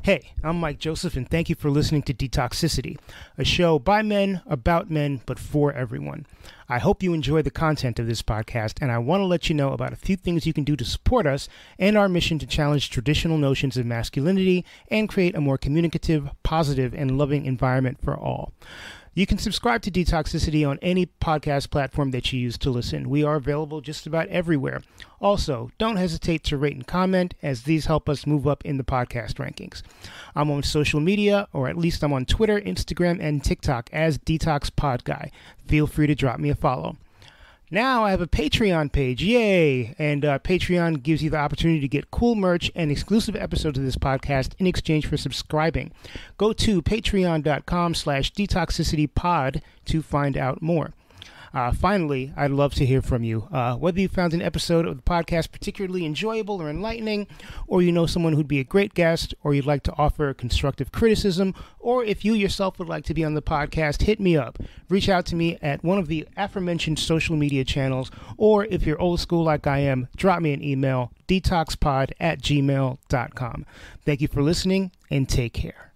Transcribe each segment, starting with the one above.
Hey, I'm Mike Joseph, and thank you for listening to Detoxicity, a show by men, about men, but for everyone. I hope you enjoy the content of this podcast, and I want to let you know about a few things you can do to support us and our mission to challenge traditional notions of masculinity and create a more communicative, positive, and loving environment for all. You can subscribe to Detoxicity on any podcast platform that you use to listen. We are available just about everywhere. Also, don't hesitate to rate and comment, as these help us move up in the podcast rankings. I'm on social media, or at least I'm on Twitter, Instagram, and TikTok as DetoxPod Guy. Feel free to drop me a follow. Now I have a Patreon page, yay! And Patreon gives you the opportunity to get cool merch and exclusive episodes of this podcast in exchange for subscribing. Go to patreon.com/detoxicitypod to find out more. Finally, I'd love to hear from you. Whether you found an episode of the podcast particularly enjoyable or enlightening, or you know someone who'd be a great guest, or you'd like to offer constructive criticism, or if you yourself would like to be on the podcast, hit me up. Reach out to me at one of the aforementioned social media channels, or if you're old school like I am, drop me an email, detoxpod@gmail.com. Thank you for listening, and take care.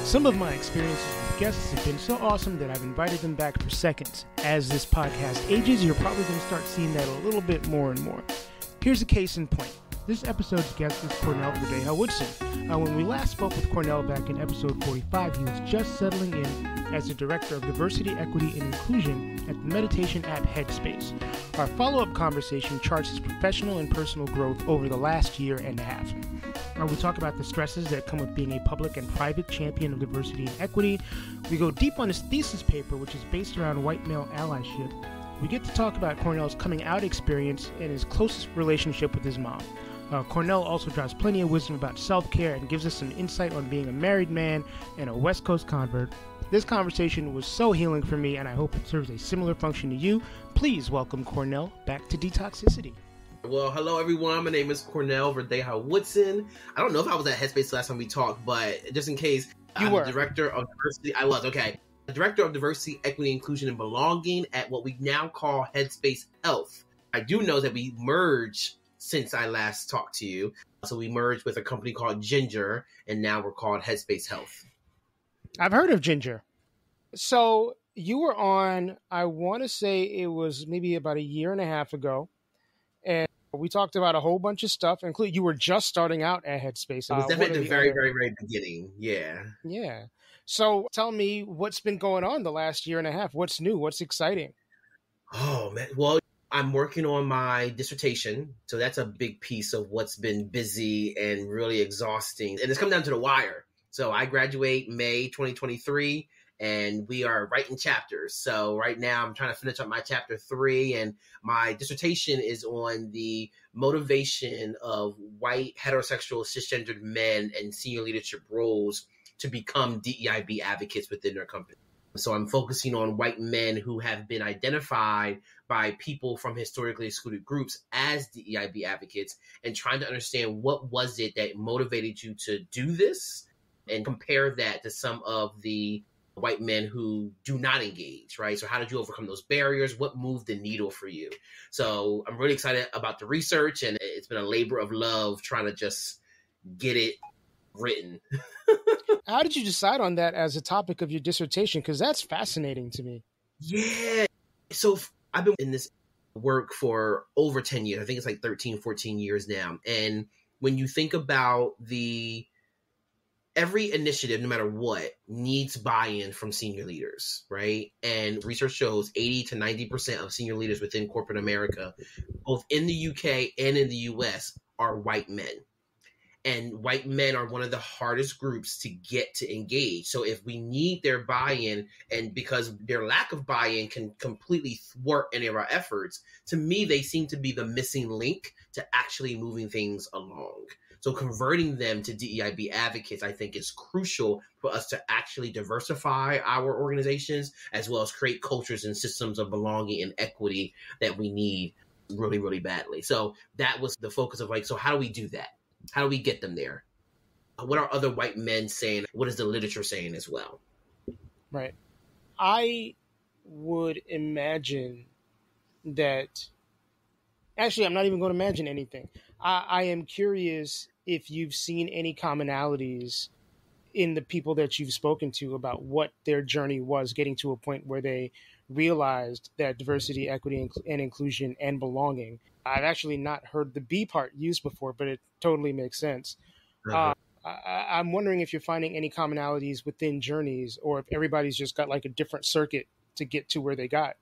Some of my experiences with guests have been so awesome that I've invited them back for seconds. As this podcast ages, you're probably going to start seeing that a little bit more and more. Here's a case in point. This episode's guest is Cornell Verdeja-Woodson. When we last spoke with Cornell back in episode 45, he was just settling in as the Director of Diversity, Equity, and Inclusion at the meditation app Headspace. Our follow-up conversation charts his professional and personal growth over the last year and a half. We talk about the stresses that come with being a public and private champion of diversity and equity. We go deep on his thesis paper, which is based around white male allyship. We get to talk about Cornell's coming out experience and his closest relationship with his mom. Cornell also drops plenty of wisdom about self-care and gives us some insight on being a married man and a West Coast convert. This conversation was so healing for me, and I hope it serves a similar function to you. Please welcome Cornell back to Detoxicity. Well, hello everyone. My name is Cornell Verdeja-Woodson. I don't know if I was at Headspace last time we talked, but just in case, I'm the Director of Diversity. I was, okay. Director of Diversity, Equity, Inclusion, and Belonging at what we now call Headspace Health. I do know that we merged since I last talked to you. So we merged with a company called Ginger, and now we're called Headspace Health. I've heard of Ginger. So you were on, I want to say it was maybe about a year and a half ago. And we talked about a whole bunch of stuff, including you were just starting out at Headspace. It was definitely the very beginning. Yeah. Yeah. So tell me what's been going on the last year and a half. What's new? What's exciting? Oh, man. Well, I'm working on my dissertation. So that's a big piece of what's been busy and really exhausting. And it's come down to the wire. So I graduate May 2023. And we are writing chapters. So right now I'm trying to finish up my chapter 3, and my dissertation is on the motivation of white heterosexual cisgendered men in senior leadership roles to become DEIB advocates within their company. So I'm focusing on white men who have been identified by people from historically excluded groups as DEIB advocates, and trying to understand what was it that motivated you to do this, and compare that to some of the white men who do not engage, right? So how did you overcome those barriers? What moved the needle for you? So I'm really excited about the research, and it's been a labor of love trying to just get it written. How did you decide on that as a topic of your dissertation? Because that's fascinating to me. Yeah. So I've been in this work for over 10 years. I think it's like 13, 14 years now. And when you think about every initiative, no matter what, needs buy-in from senior leaders, right? And research shows 80 to 90% of senior leaders within corporate America, both in the UK and in the US, are white men. And white men are one of the hardest groups to get to engage. So if we need their buy-in, and because their lack of buy-in can completely thwart any of our efforts, to me, they seem to be the missing link to actually moving things along. So converting them to DEIB advocates, I think, is crucial for us to actually diversify our organizations, as well as create cultures and systems of belonging and equity that we need really, really badly. So that was the focus of so how do we do that? How do we get them there? What are other white men saying? What is the literature saying as well? Right. I would imagine that, actually, I'm not even going to imagine anything. I am curious if you've seen any commonalities in the people that you've spoken to about what their journey was getting to a point where they realized that diversity, equity, and inclusion and belonging. I've actually not heard the B part used before, but it totally makes sense. Uh-huh. I'm wondering if you're finding any commonalities within journeys, or if everybody's just got like a different circuit to get to where they got.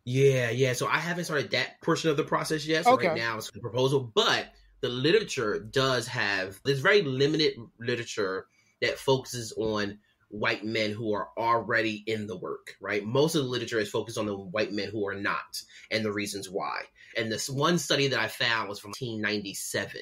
Yeah. So I haven't started that portion of the process yet. So right now it's a proposal, but the literature there's very limited literature that focuses on white men who are already in the work, right? Most of the literature is focused on the white men who are not and the reasons why. And this one study that I found was from 1997,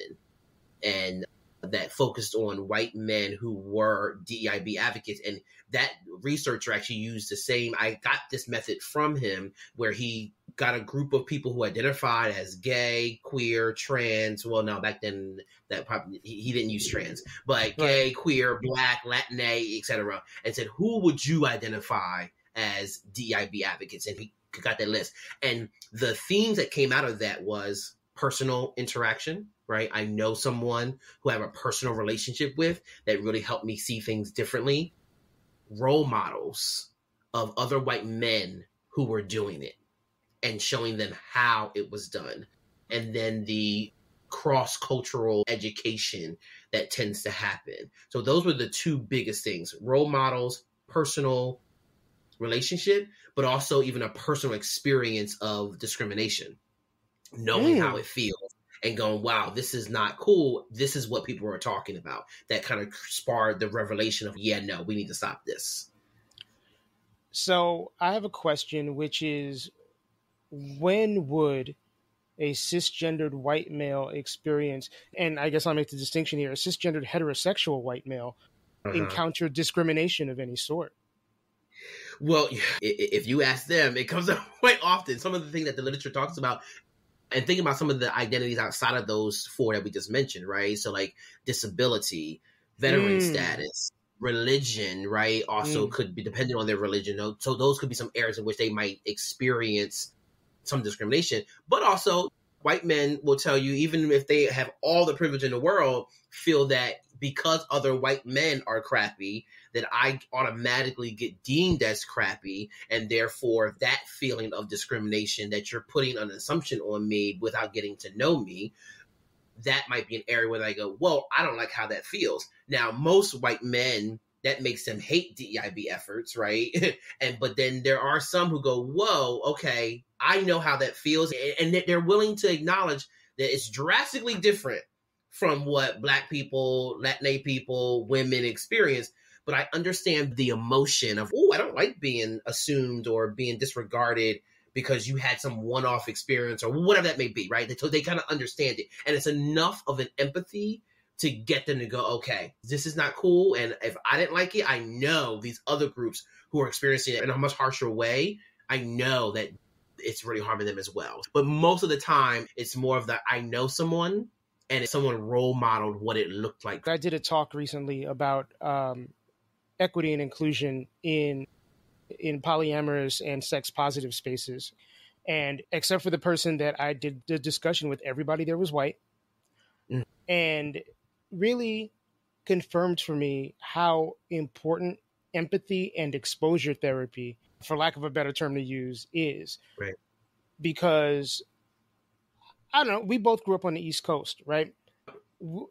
and that focused on white men who were DEIB advocates. And that researcher actually used the same, I got this method from him where he got a group of people who identified as gay, queer, trans. Well, no, back then that probably, he didn't use trans, but gay, queer, Black, Latina, etc. And said, who would you identify as DEIB advocates? And he got that list. And the themes that came out of that was personal interaction, right? I know someone who I have a personal relationship with that really helped me see things differently. Role models of other white men who were doing it and showing them how it was done. And then the cross-cultural education that tends to happen. So those were the two biggest things: role models, personal relationship, but also even a personal experience of discrimination, knowing how it feels and going, wow, this is not cool. This is what people are talking about. That kind of sparred the revelation of, yeah, no, we need to stop this. So I have a question, which is, when would a cisgendered white male experience, and I guess I'll make the distinction here, a cisgendered heterosexual white male encounter discrimination of any sort? Well, if you ask them, it comes up quite often. Some of the things that the literature talks about, and thinking about some of the identities outside of those four that we just mentioned, right? So like disability, veteran status, religion, right? Also could be dependent on their religion. So those could be some areas in which they might experience some discrimination. But also white men will tell you, even if they have all the privilege in the world, feel that because other white men are crappy, that I automatically get deemed as crappy. And therefore that feeling of discrimination that you're putting an assumption on me without getting to know me, that might be an area where I go, well, I don't like how that feels. Now, most white men, that makes them hate DEIB efforts, right? But then there are some who go, whoa, okay, I know how that feels. And they're willing to acknowledge that it's drastically different from what Black people, Latina people, women experience. But I understand the emotion of, oh, I don't like being assumed or being disregarded because you had some one-off experience or whatever that may be, right? So they kind of understand it. And it's enough of an empathy to get them to go, okay, this is not cool. And if I didn't like it, I know these other groups who are experiencing it in a much harsher way, I know that it's really harming them as well. But most of the time, it's more of the, I know someone, and someone role modeled what it looked like. I did a talk recently about equity and inclusion in polyamorous and sex positive spaces. And except for the person that I did the discussion with, everybody there was white. And really confirmed for me how important empathy and exposure therapy, for lack of a better term to use, is. Right. Because, I don't know, we both grew up on the East Coast, right?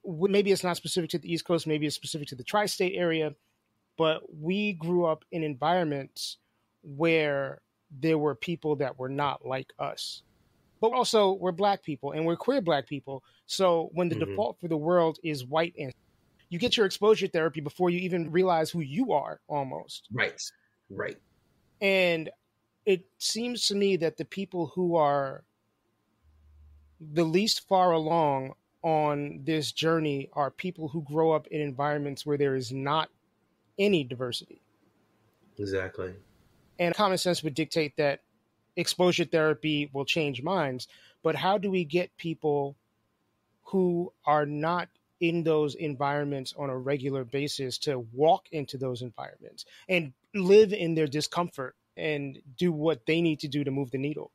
Maybe it's not specific to the East Coast, maybe it's specific to the tri-state area, but we grew up in environments where there were people that were not like us. But also, we're Black people and we're queer Black people. So when the default for the world is white, and you get your exposure therapy before you even realize who you are, almost. Right. And it seems to me that the people who are the least far along on this journey are people who grow up in environments where there is not any diversity. Exactly. And common sense would dictate that exposure therapy will change minds. But how do we get people who are not in those environments on a regular basis to walk into those environments and live in their discomfort and do what they need to do to move the needle?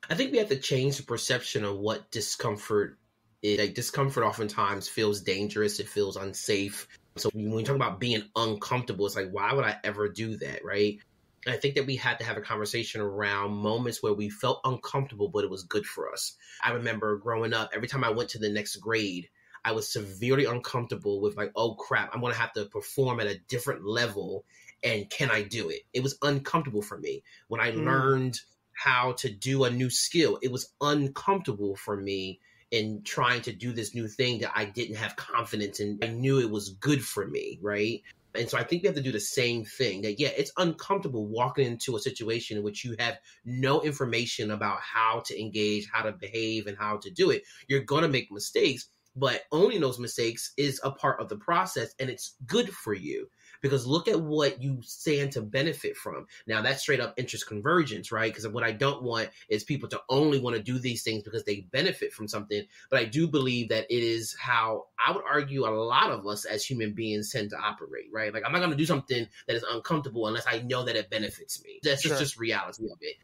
I think we have to change the perception of what discomfort is. Like, discomfort oftentimes feels dangerous. It feels unsafe. So when we talk about being uncomfortable, it's like, why would I ever do that, right? And I think that we had to have a conversation around moments where we felt uncomfortable, but it was good for us. I remember growing up, every time I went to the next grade, I was severely uncomfortable with like, oh crap, I'm going to have to perform at a different level. And can I do it? It was uncomfortable for me. When I learned how to do a new skill, it was uncomfortable for me in trying to do this new thing that I didn't have confidence in. I knew it was good for me, right? And so I think we have to do the same thing. That, yeah, it's uncomfortable walking into a situation in which you have no information about how to engage, how to behave, and how to do it. You're going to make mistakes, but owning those mistakes is a part of the process, and it's good for you. Because look at what you stand to benefit from. Now, that's straight up interest convergence, right? Because what I don't want is people to only want to do these things because they benefit from something. But I do believe that it is how I would argue a lot of us as human beings tend to operate, right? Like, I'm not going to do something that is uncomfortable unless I know that it benefits me. That's just reality of it.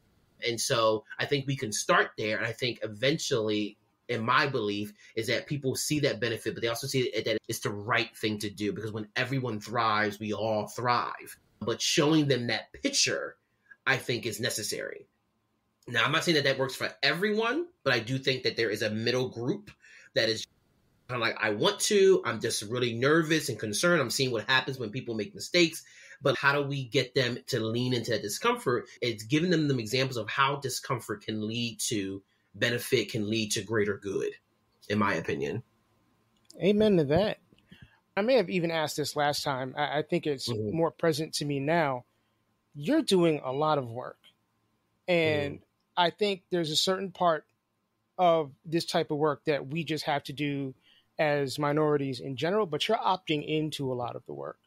And so I think we can start there. And I think eventually, in my belief, is that people see that benefit, but they also see that it's the right thing to do, because when everyone thrives, we all thrive. But showing them that picture, I think, is necessary. Now, I'm not saying that that works for everyone, but I do think that there is a middle group that is kind of like, I want to, I'm just really nervous and concerned. I'm seeing what happens when people make mistakes. But how do we get them to lean into that discomfort? It's giving them examples of how discomfort can lead to benefit, can lead to greater good, in my opinion. Amen to that. I may have even asked this last time. I think it's more present to me now. You're doing a lot of work. And I think there's a certain part of this type of work that we just have to do as minorities in general, but you're opting into a lot of the work.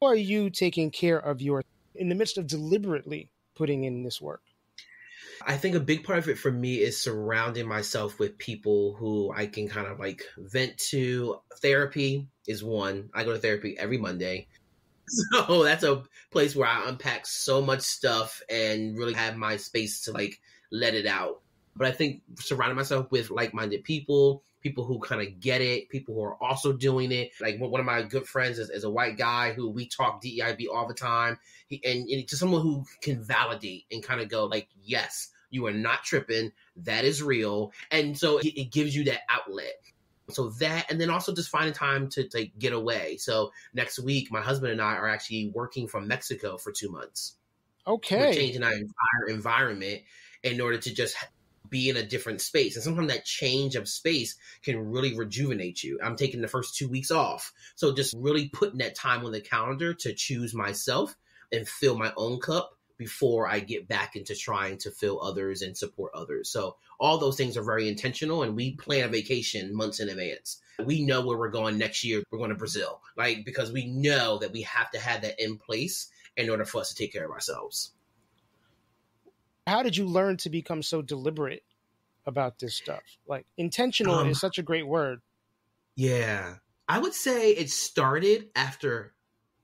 How are you taking care of your, in the midst of deliberately putting in this work? I think a big part of it for me is surrounding myself with people who I can kind of like vent to. Therapy is one. I go to therapy every Monday. So that's a place where I unpack so much stuff and really have my space to like let it out. But I think surrounding myself with like-minded people, people who kind of get it, people who are also doing it. Like one of my good friends is a white guy who we talk DEIB all the time. And just someone who can validate and kind of go like, yes, you are not tripping. That is real. And so it gives you that outlet. So that, and then also just finding time to like get away. So next week, my husband and I are actually working from Mexico for 2 months. Okay. We're changing our entire environment in order to just be in a different space. And sometimes that change of space can really rejuvenate you. I'm taking the first 2 weeks off. So just really putting that time on the calendar to choose myself and fill my own cup before I get back into trying to fill others and support others. So all those things are very intentional, and we plan a vacation months in advance. We know where we're going next year. We're going to Brazil, like, because we know that we have to have that in place in order for us to take care of ourselves. How did you learn to become so deliberate about this stuff? Like, intentional is such a great word. Yeah. I would say it started after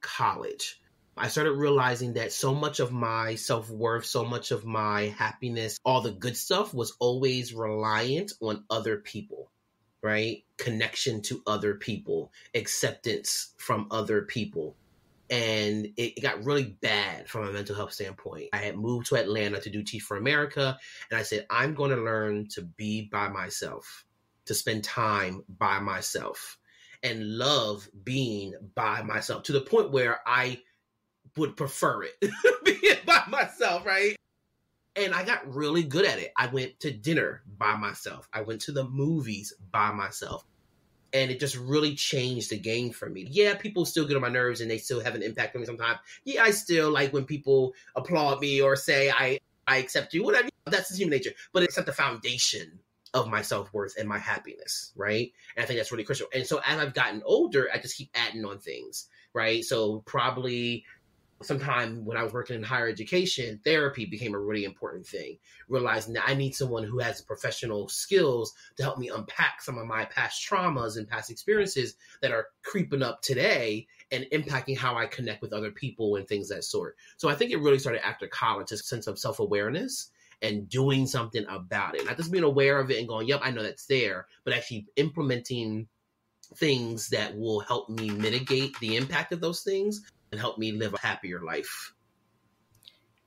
college. I started realizing that so much of my self-worth, so much of my happiness, all the good stuff was always reliant on other people, right? Connection to other people, acceptance from other people. And it got really bad from a mental health standpoint. I had moved to Atlanta to do Teach for America. And I said, I'm going to learn to be by myself, to spend time by myself, and love being by myself, to the point where I would prefer it being by myself, right? And I got really good at it. I went to dinner by myself. I went to the movies by myself. And it just really changed the game for me. Yeah, people still get on my nerves and they still have an impact on me sometimes. Yeah, I still like when people applaud me or say, I accept you, whatever. That's just human nature. But it's at the foundation of my self-worth and my happiness, right? And I think that's really crucial. And so as I've gotten older, I just keep adding on things, right? So probably sometime when I was working in higher education, therapy became a really important thing. Realizing that I need someone who has professional skills to help me unpack some of my past traumas and past experiences that are creeping up today and impacting how I connect with other people and things of that sort. So I think it really started after college, a sense of self-awareness and doing something about it. Not just being aware of it and going, yep, I know that's there, but actually implementing things that will help me mitigate the impact of those things and help me live a happier life.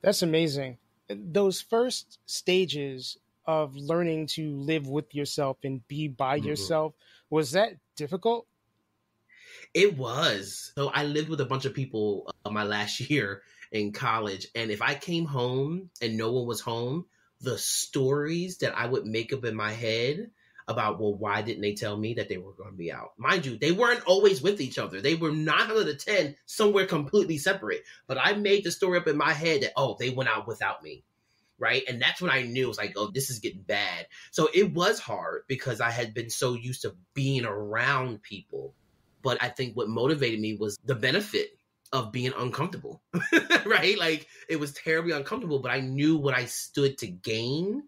That's amazing. Those first stages of learning to live with yourself and be by yourself, was that difficult? It was. So I lived with a bunch of people my last year in college. And if I came home and no one was home, the stories that I would make up in my head about, well, why didn't they tell me that they were going to be out? Mind you, they weren't always with each other. They were 9 out of the 10 somewhere completely separate. But I made the story up in my head that, oh, they went out without me. Right. And that's when I knew it was like, oh, this is getting bad. So it was hard because I had been so used to being around people. But I think what motivated me was the benefit of being uncomfortable, right? Like it was terribly uncomfortable, but I knew what I stood to gain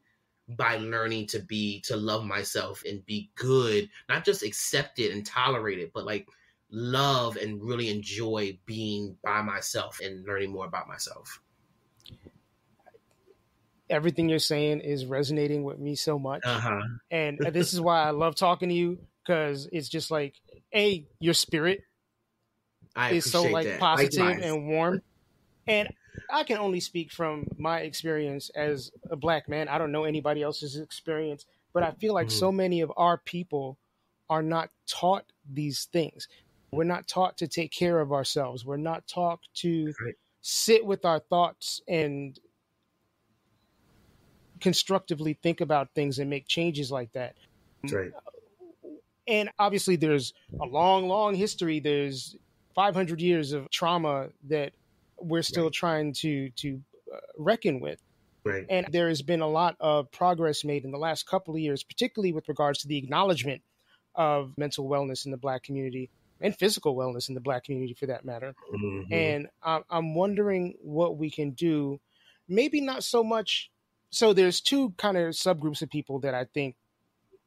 by learning to love myself and be good, not just accept it and tolerate it, but like love and really enjoy being by myself and learning more about myself. Everything you're saying is resonating with me so much. And this is why I love talking to you, because it's just like, your spirit is so like positive and warm. And I can only speak from my experience as a Black man. I don't know anybody else's experience, but I feel like so many of our people are not taught these things. We're not taught to take care of ourselves. We're not taught to sit with our thoughts and constructively think about things and make changes like that. That's right. And obviously there's a long history. There's 500 years of trauma that we're still trying to reckon with. Right. And there has been a lot of progress made in the last couple of years, particularly with regards to the acknowledgement of mental wellness in the Black community and physical wellness in the Black community for that matter. And I'm wondering what we can do. Maybe not so much. So there's 2 kind of subgroups of people that I think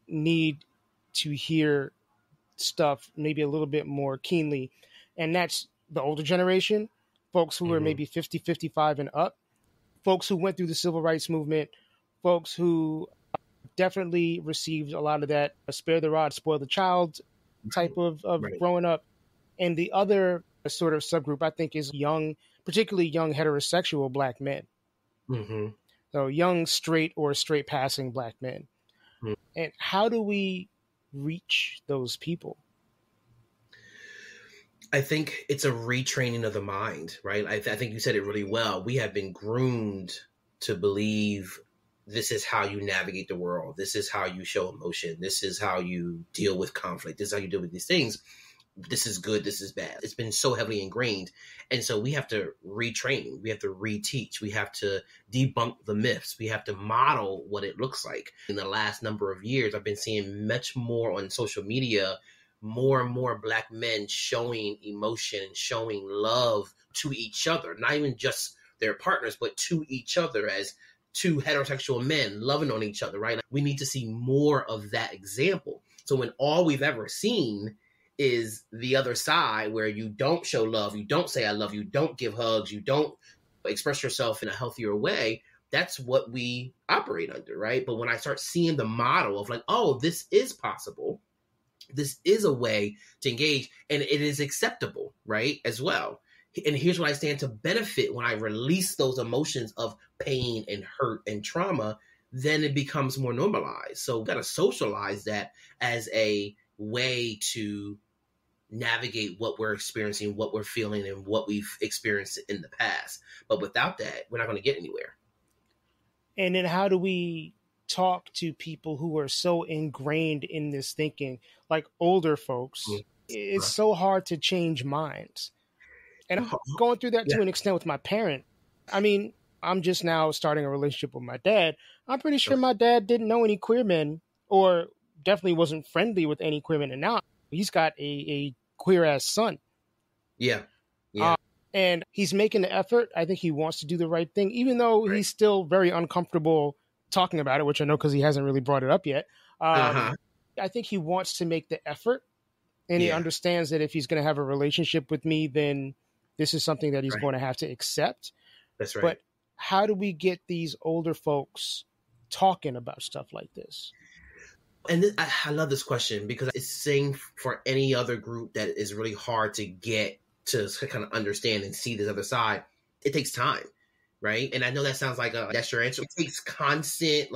need to hear stuff maybe a little bit more keenly. And that's the older generation, folks who are maybe 50, 55 and up, folks who went through the civil rights movement, folks who definitely received a lot of that spare the rod, spoil the child type of growing up. And the other sort of subgroup I think is young, particularly young heterosexual Black men. So young straight or straight passing Black men. And how do we reach those people? I think it's a retraining of the mind, right? I think you said it really well. We have been groomed to believe this is how you navigate the world. This is how you show emotion. This is how you deal with conflict. This is how you deal with these things. This is good. This is bad. It's been so heavily ingrained. And so we have to retrain. We have to reteach. We have to debunk the myths. We have to model what it looks like. In the last number of years, I've been seeing much more on social media, more and more Black men showing emotion, showing love to each other, not even just their partners, but to each other as 2 heterosexual men loving on each other, right? We need to see more of that example. So when all we've ever seen is the other side where you don't show love, you don't say I love you, don't give hugs, you don't express yourself in a healthier way, that's what we operate under, right? But when I start seeing the model of like, oh, this is possible, this is a way to engage, and it is acceptable, right, as well. And here's what I stand to benefit when I release those emotions of pain and hurt and trauma, then it becomes more normalized. So we've got to socialize that as a way to navigate what we're experiencing, what we're feeling, and what we've experienced in the past. But without that, we're not going to get anywhere. And then how do we talk to people who are so ingrained in this thinking, like older folks? It's so hard to change minds. And I'm going through that to an extent with my parent. I mean, I'm just now starting a relationship with my dad. I'm pretty sure my dad didn't know any queer men, or definitely wasn't friendly with any queer men. And now he's got a queer ass son. And he's making the effort. I think he wants to do the right thing, even though he's still very uncomfortable talking about it, which I know because he hasn't really brought it up yet. I think he wants to make the effort, and he understands that if he's going to have a relationship with me, then this is something that he's going to have to accept. That's right. But how do we get these older folks talking about stuff like this? And I love this question because it's same for any other group that is really hard to get to kind of understand and see this other side. It takes time, right? And I know that sounds like that's your answer. It takes constant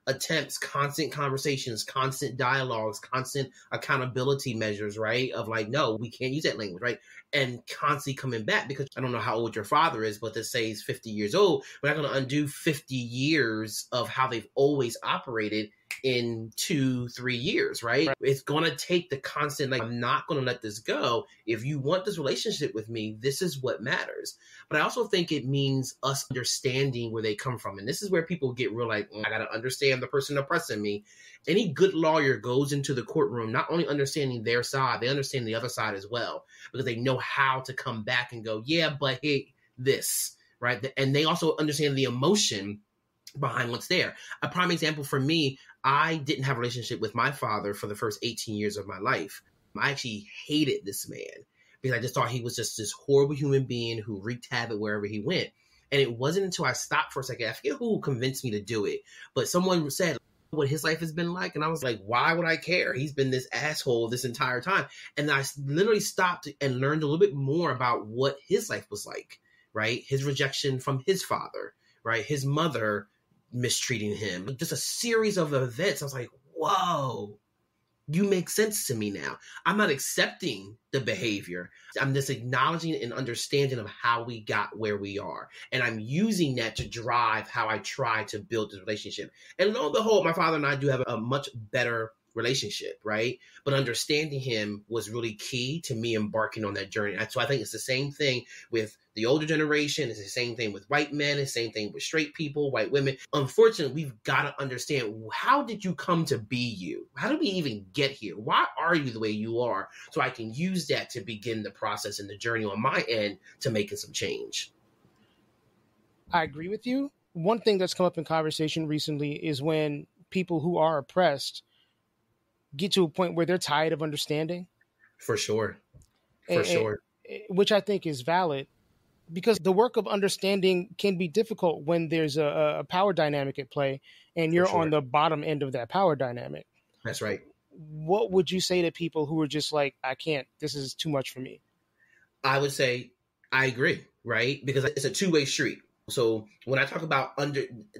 attempts, constant conversations, constant dialogues, constant accountability measures, right? Of no, we can't use that language, right? And constantly coming back, because I don't know how old your father is, but let's say he's 50 years old. We're not going to undo 50 years of how they've always operated in 2-3 years, right? It's going to take the constant, I'm not going to let this go. If you want this relationship with me, this is what matters. But I also think it means us understanding where they come from. And this is where people get real I got to understand the person oppressing me. Any good lawyer goes into the courtroom not only understanding their side, they understand the other side as well, because they know how to come back and go, yeah, but hey, this, right? And they also understand the emotion behind what's there. A prime example for me, I didn't have a relationship with my father for the first 18 years of my life. I actually hated this man because I just thought he was just this horrible human being who wreaked havoc wherever he went. And it wasn't until I stopped for a second, I forget who convinced me to do it, but someone said what his life has been like. And I was like, why would I care? He's been this asshole this entire time. And I literally stopped and learned a little bit more about what his life was like, right? His rejection from his father, right? His mother mistreating him, just a series of events. I was like, whoa, you make sense to me now. I'm not accepting the behavior. I'm just acknowledging and understanding of how we got where we are. And I'm using that to drive how I try to build this relationship. And lo and behold, my father and I do have a much better relationship, right? But understanding him was really key to me embarking on that journey. So I think it's the same thing with the older generation. It's the same thing with white men. It's the same thing with straight people, white women. Unfortunately, we've got to understand, how did you come to be you? How did we even get here? Why are you the way you are? So I can use that to begin the process and the journey on my end to making some change. I agree with you. One thing that's come up in conversation recently is when people who are oppressed get to a point where they're tired of understanding. For sure. Sure. Which I think is valid, because the work of understanding can be difficult when there's a power dynamic at play and you're on the bottom end of that power dynamic. That's right. What would you say to people who are just like, I can't, this is too much for me? I would say, I agree, right? Because it's a two-way street. So when I talk about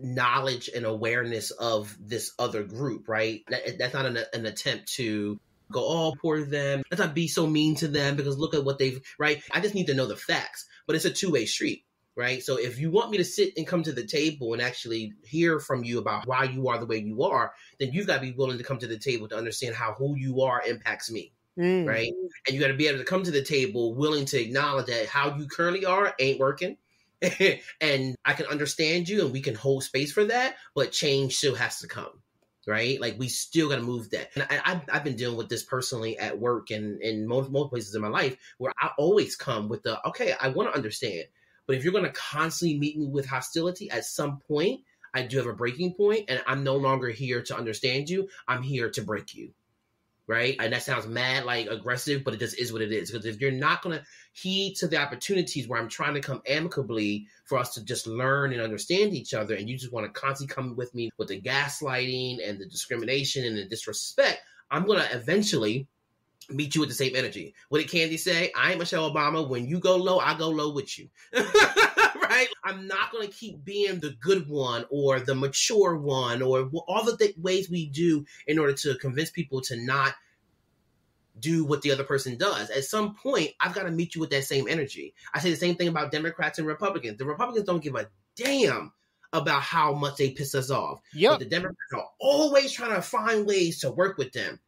knowledge and awareness of this other group, right, that's not an attempt to go, oh, poor them. Let's not be so mean to them because look at what they've, right? I just need to know the facts, but it's a two-way street, right? So if you want me to sit and come to the table and actually hear from you about why you are the way you are, then you've got to be willing to come to the table to understand how who you are impacts me. Right. And you got to be able to come to the table willing to acknowledge that how you currently are ain't working. And I can understand you and we can hold space for that, but change still has to come, right? We still got to move that. And I've been dealing with this personally at work and in multiple places in my life where I always come with okay, I want to understand. But if you're going to constantly meet me with hostility, at some point, I do have a breaking point and I'm no longer here to understand you. I'm here to break you. Right. And that sounds mad, aggressive, but it just is what it is. Because if you're not going to heed to the opportunities where I'm trying to come amicably for us to just learn and understand each other, and you just want to constantly come with me with the gaslighting and the discrimination and the disrespect, I'm going to eventually meet you with the same energy. What did Candy say? I ain't Michelle Obama. When you go low, I go low with you. Right? I'm not going to keep being the good one or the mature one or all the ways we do in order to convince people to not do what the other person does. At some point, I've got to meet you with that same energy. I say the same thing about Democrats and Republicans. The Republicans don't give a damn about how much they piss us off. Yep. But the Democrats are always trying to find ways to work with them.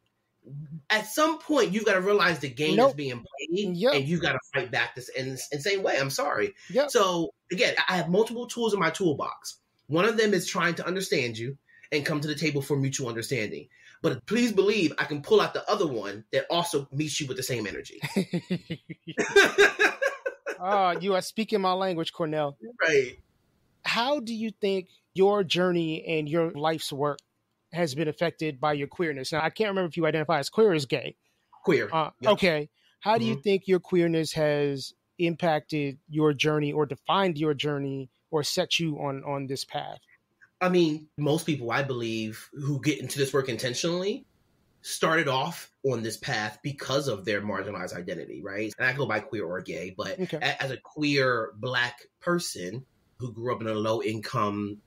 At some point, you've got to realize the game is being played, and you've got to fight back this in the same way. I'm sorry. Yep. So again, I have multiple tools in my toolbox. One of them is trying to understand you and come to the table for mutual understanding. But please believe I can pull out the other one that also meets you with the same energy. You are speaking my language, Cornell. Right. How do you think your journey and your life's work has been affected by your queerness? Now, I can't remember if you identify as queer or as gay. Queer. Yep. Okay. How do you think your queerness has impacted your journey or defined your journey or set you on this path? I mean, most people, I believe, who get into this work intentionally started off on this path because of their marginalized identity, right? And I go by queer or gay, but as a queer Black person who grew up in a low income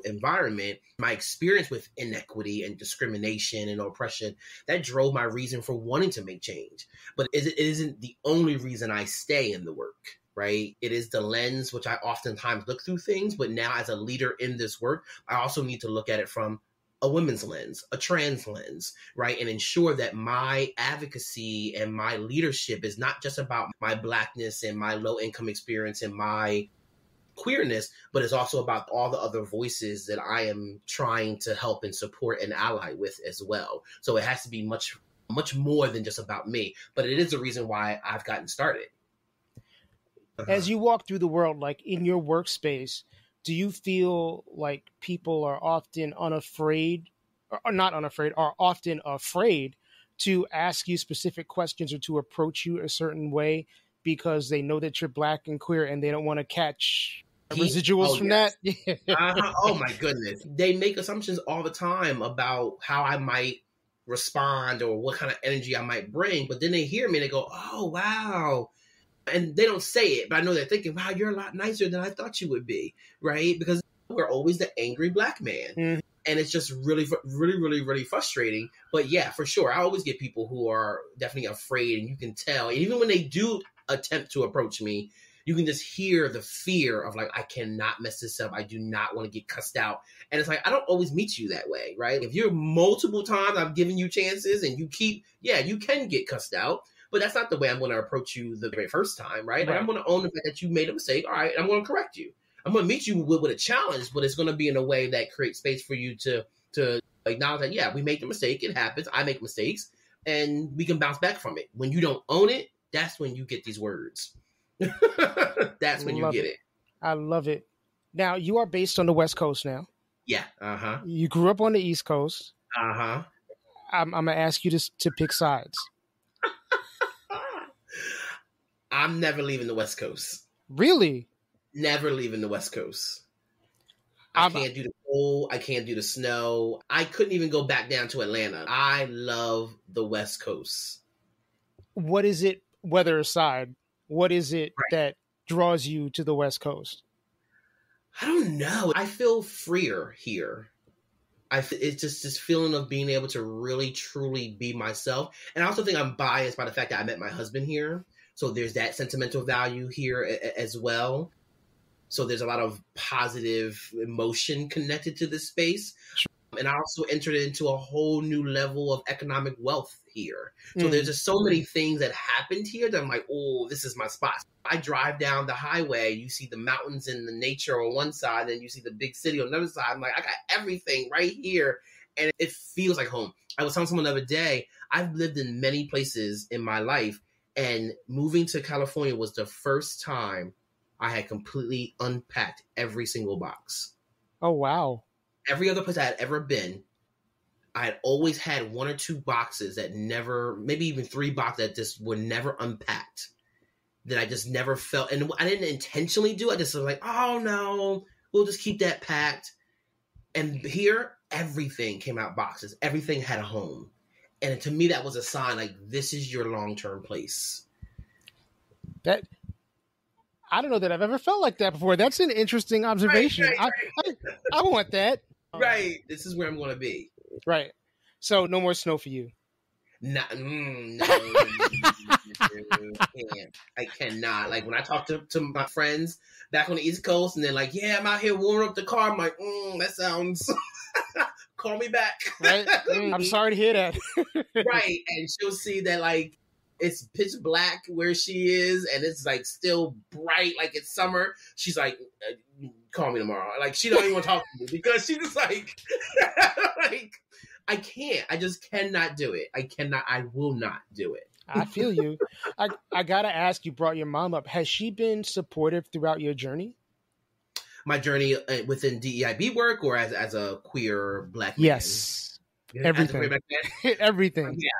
environment, my experience with inequity and discrimination and oppression, that drove my reason for wanting to make change. But it isn't the only reason I stay in the work, right? It is the lens which I oftentimes look through things, but now as a leader in this work, I also need to look at it from a women's lens, a trans lens, right? And ensure that my advocacy and my leadership is not just about my Blackness and my low income experience and my queerness, but it's also about all the other voices that I am trying to help and support and ally with as well. So it has to be much, much more than just about me, but it is the reason why I've gotten started. As you walk through the world, like in your workspace, do you feel like people are often unafraid, or not unafraid, are often afraid to ask you specific questions or to approach you a certain way because they know that you're Black and queer and they don't want to catch residuals from that? Oh my goodness. They make assumptions all the time about how I might respond or what kind of energy I might bring, but then they hear me and they go, oh, wow. And they don't say it, but I know they're thinking, wow, you're a lot nicer than I thought you would be, right? Because we're always the angry Black man. Mm-hmm. And it's just really, really, really, really frustrating. But yeah, for sure. I always get people who are definitely afraid, and you can tell. And even when they do attempt to approach me, you can just hear the fear of like, I cannot mess this up. I do not want to get cussed out. And it's like, I don't always meet you that way, right? If you're multiple times I've given you chances and you keep, you can get cussed out. But that's not the way I'm going to approach you the very first time, right? Like, I'm going to own the fact that you made a mistake. All right, I'm going to correct you. I'm going to meet you with a challenge, but it's going to be in a way that creates space for you to acknowledge that, we made the mistake. It happens. I make mistakes, and we can bounce back from it. When you don't own it, that's when you get these words. That's when you get it. I love it. Now, you are based on the West Coast now. Yeah. You grew up on the East Coast. I'm going to ask you to pick sides. I'm never leaving the West Coast. Really? Never leaving the West Coast. I can't do the cold. I can't do the snow. I couldn't even go back down to Atlanta. I love the West Coast. What is it, weather aside, what is it that draws you to the West Coast? I don't know. I feel freer here. It's just this feeling of being able to really, truly be myself. And I also think I'm biased by the fact that I met my husband here. So there's that sentimental value here as well. So there's a lot of positive emotion connected to this space. And I also entered into a whole new level of economic wealth here. So there's just so many things that happened here that I'm like, oh, this is my spot. I drive down the highway, you see the mountains and the nature on one side, and you see the big city on the other side. I'm like, I got everything right here. And it feels like home. I was telling someone the other day, I've lived in many places in my life, and moving to California was the first time I had completely unpacked every single box. Oh, wow. Every other place I had ever been, I had always had one or two boxes that never, maybe even 3 boxes that just were never unpacked. That I just never felt, and I didn't intentionally do it. I just was like, oh no, we'll just keep that packed. And here, everything came out boxes. Everything had a home. And to me, that was a sign like, this is your long-term place. That, I don't know that I've ever felt like that before. That's an interesting observation. Right. I want that. Right. This is where I'm going to be. Right. So no more snow for you. No. I cannot. Like when I talk to my friends back on the East Coast and they're like, yeah, I'm out here warming up the car. I'm like, that sounds... Call me back. Right? I'm sorry to hear that. Right. And she'll see that like it's pitch black where she is and it's like still bright like it's summer. She's like, call me tomorrow. Like she don't even want to talk to me because she's just like like I can't. I just cannot do it. I will not do it. I feel you. I gotta ask, you brought your mom up. Has she been supportive throughout your journey? My journey within DEIB work or as a queer Black man? Yes. Everything. Everything. Yeah.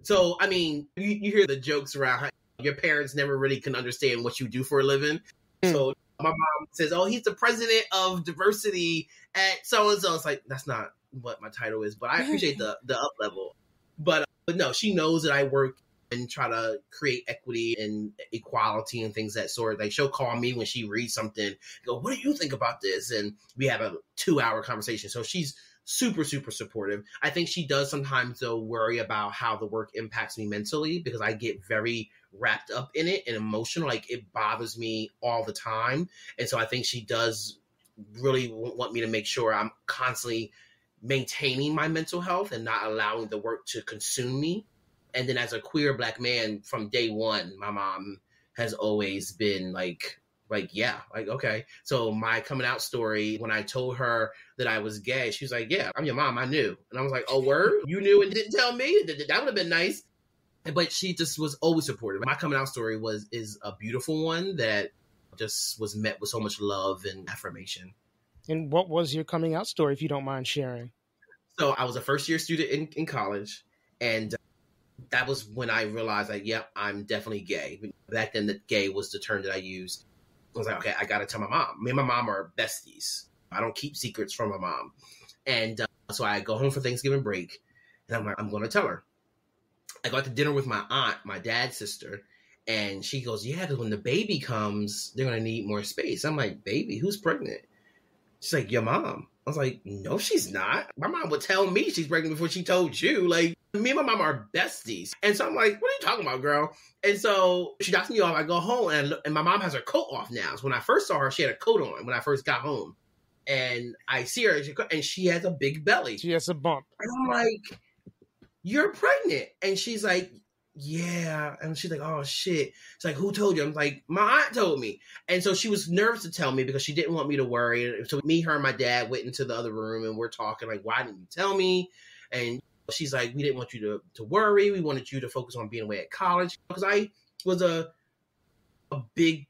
So, I mean, you hear the jokes around how your parents never really can understand what you do for a living. So My mom says, oh, he's the president of diversity at so-and-so. It's like, that's not what my title is, but I appreciate the up level. But no, she knows that I work and try to create equity and equality and things that sort. Like, she'll call me when she reads something, go, what do you think about this? And we have a 2-hour conversation. So she's super, super supportive. I think she does sometimes, though, worry about how the work impacts me mentally, because I get very wrapped up in it and emotional. Like, it bothers me all the time. And so I think she does really want me to make sure I'm constantly maintaining my mental health and not allowing the work to consume me. And then as a queer Black man from day one, my mom has always been like, yeah, like, okay. So my coming out story, when I told her that I was gay, she was like, yeah, I'm your mom. I knew. And I was like, oh, word? You knew and didn't tell me? That would have been nice. But she just was always supportive. My coming out story is a beautiful one that just was met with so much love and affirmation. And what was your coming out story, if you don't mind sharing? So I was a first-year student in college, and that was when I realized, like, yep, I'm definitely gay. Back then, the gay was the term that I used. I was like, okay, I got to tell my mom. Me and my mom are besties. I don't keep secrets from my mom. And so I go home for Thanksgiving break, and I'm like, I'm going to tell her. I go out to dinner with my aunt, my dad's sister, and she goes, yeah, because when the baby comes, they're going to need more space. I'm like, baby, who's pregnant? She's like, your mom. I was like, no, she's not. My mom would tell me she's pregnant before she told you. Like, me and my mom are besties. And so I'm like, what are you talking about, girl? And so she drops me off. I go home, and my mom has her coat off now. So when I first saw her, she had a coat on when I first got home. And I see her, and she has a big belly. She has a bump. And I'm like, you're pregnant. And she's like, yeah. And she's like, oh, shit. It's like, who told you? I'm like, my aunt told me. And so she was nervous to tell me because she didn't want me to worry. So me, her, and my dad went into the other room, and we're talking like, why didn't you tell me? And she's like, we didn't want you to worry. We wanted you to focus on being away at college. Because I was a big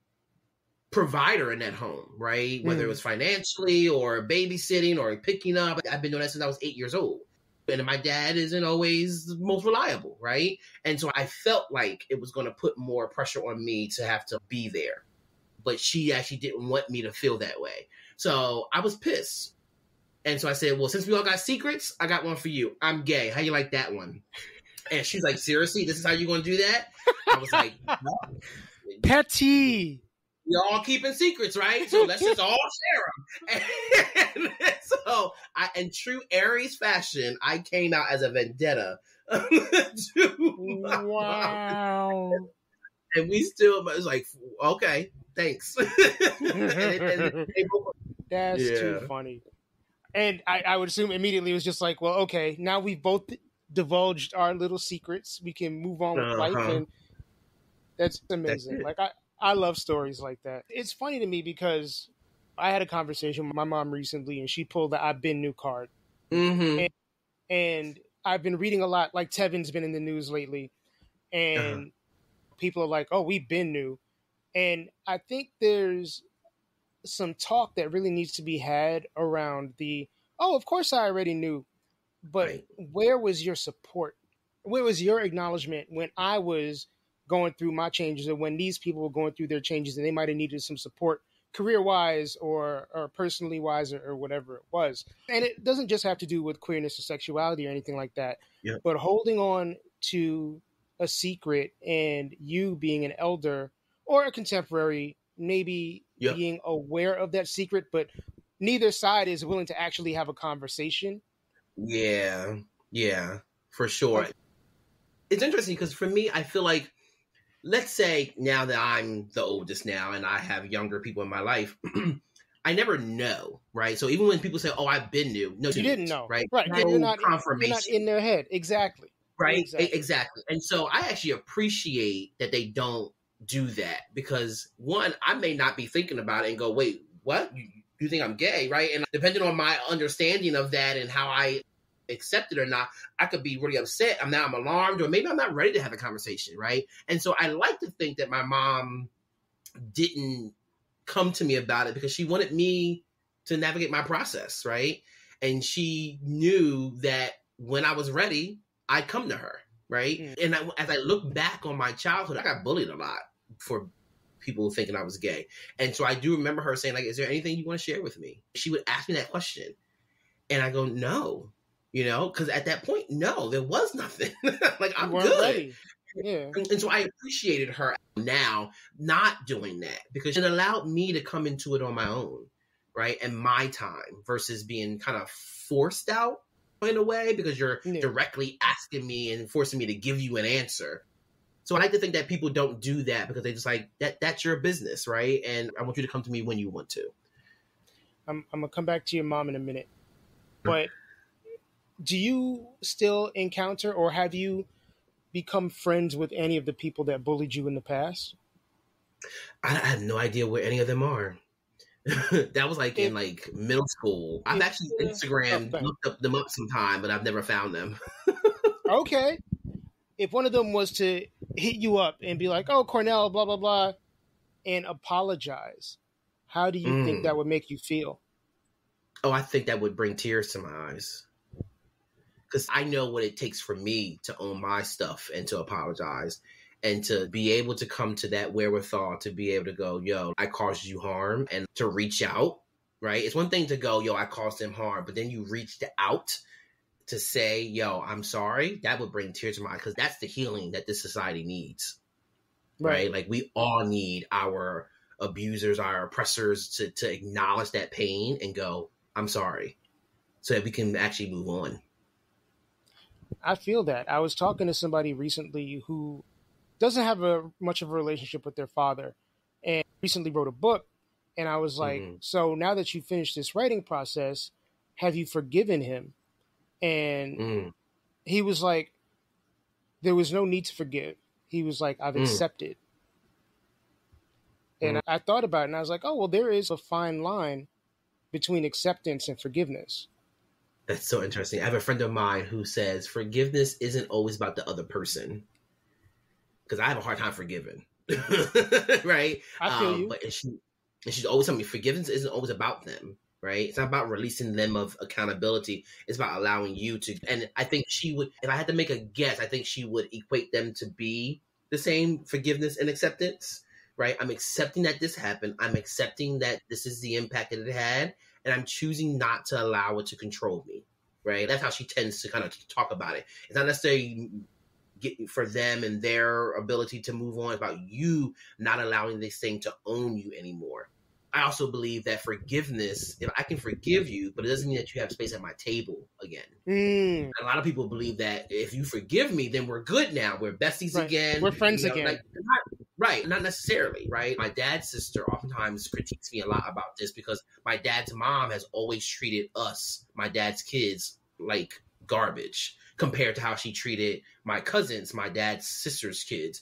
provider in that home, right? Whether it was financially or babysitting or picking up. I've been doing that since I was 8 years old. And my dad isn't always the most reliable, right? And so I felt like it was going to put more pressure on me to have to be there. But she actually didn't want me to feel that way. So I was pissed. And so I said, well, since we all got secrets, I got one for you. I'm gay. How you like that one? And she's like, seriously? This is how you're going to do that? I was like, no. Petty. We're all keeping secrets, right? So let's just all share them. And so, in true Aries fashion, I came out as a vendetta. Wow. And we still, it was like, okay, thanks. That's too funny. And I would assume immediately it was just like, well, okay, now we've both divulged our little secrets. We can move on with life. And that's amazing. Like, I love stories like that. It's funny to me because I had a conversation with my mom recently, and she pulled the I've been new card. Mm-hmm. And I've been reading a lot, like Tevin's been in the news lately, and people are like, oh, we've been new. And I think there's some talk that really needs to be had around oh, of course I already knew, but where was your support? Where was your acknowledgement when I was going through my changes, and when these people were going through their changes and they might have needed some support career-wise or personally-wise or whatever it was. And it doesn't just have to do with queerness or sexuality or anything like that, but holding on to a secret and you being an elder or a contemporary, maybe being aware of that secret, but neither side is willing to actually have a conversation. Yeah, for sure. It's interesting because for me, I feel like, let's say now that I'm the oldest now and I have younger people in my life, I never know, right? So even when people say, oh, I've been new. No, you didn't know. Right. No you're not in their head. Exactly. Right. Exactly. And so I actually appreciate that they don't do that because, one, I may not be thinking about it and go, wait, what? You think I'm gay, right? And depending on my understanding of that and how I accept it or not, I could be really upset. I'm alarmed, or maybe I'm not ready to have a conversation, right? And so I like to think that my mom didn't come to me about it because she wanted me to navigate my process, right? And she knew that when I was ready, I'd come to her, right? And as I look back on my childhood, I got bullied a lot for people thinking I was gay. And so I do remember her saying, like, is there anything you want to share with me? She would ask me that question. And I go, no, because at that point, no, there was nothing. Like, I'm good. Ready. Yeah. And so I appreciated her now not doing that because it allowed me to come into it on my own, right? And my time versus being kind of forced out in a way because you're directly asking me and forcing me to give you an answer. So I like to think that people don't do that because they just like, that's your business, right? And I want you to come to me when you want to. I'm going to come back to your mom in a minute. But do you still encounter or have you become friends with any of the people that bullied you in the past? I have no idea where any of them are. That was like in like middle school. I've actually Instagram looked them up sometime, but I've never found them. Okay. If one of them was to hit you up and be like, oh, Cornell, blah, blah, blah, and apologize, how do you think that would make you feel? Oh, I think that would bring tears to my eyes. Because I know what it takes for me to own my stuff and to apologize and to be able to come to that wherewithal to be able to go, yo, I caused you harm, and to reach out, right? It's one thing to go, yo, I caused him harm, but then you reached out to say, yo, I'm sorry. That would bring tears to my eyes because that's the healing that this society needs, right? Like we all need our abusers, our oppressors to acknowledge that pain and go, I'm sorry, so that we can actually move on. I feel that. I was talking to somebody recently who doesn't have much of a relationship with their father and recently wrote a book. And I was like, so now that you finished this writing process, have you forgiven him? And he was like, there was no need to forgive. He was like, I've accepted. And I thought about it and I was like, oh, well, there is a fine line between acceptance and forgiveness. That's so interesting. I have a friend of mine who says forgiveness isn't always about the other person. Because I have a hard time forgiving. Right? I feel you. But she's always telling me forgiveness isn't always about them. Right? It's not about releasing them of accountability. It's about allowing you to. And I think she would, if I had to make a guess, I think she would equate them to be the same, forgiveness and acceptance. Right? I'm accepting that this happened. I'm accepting that this is the impact that it had. And I'm choosing not to allow it to control me. Right? That's how she tends to kind of talk about it. It's not necessarily for them and their ability to move on. It's about you not allowing this thing to own you anymore. I also believe that forgiveness, if I can forgive you, but it doesn't mean that you have space at my table again. A lot of people believe that if you forgive me, then we're good now. We're besties again. We're friends again. Not necessarily, right? My dad's sister oftentimes critiques me a lot about this because my dad's mom has always treated us, my dad's kids, like garbage compared to how she treated my cousins, my dad's sister's kids.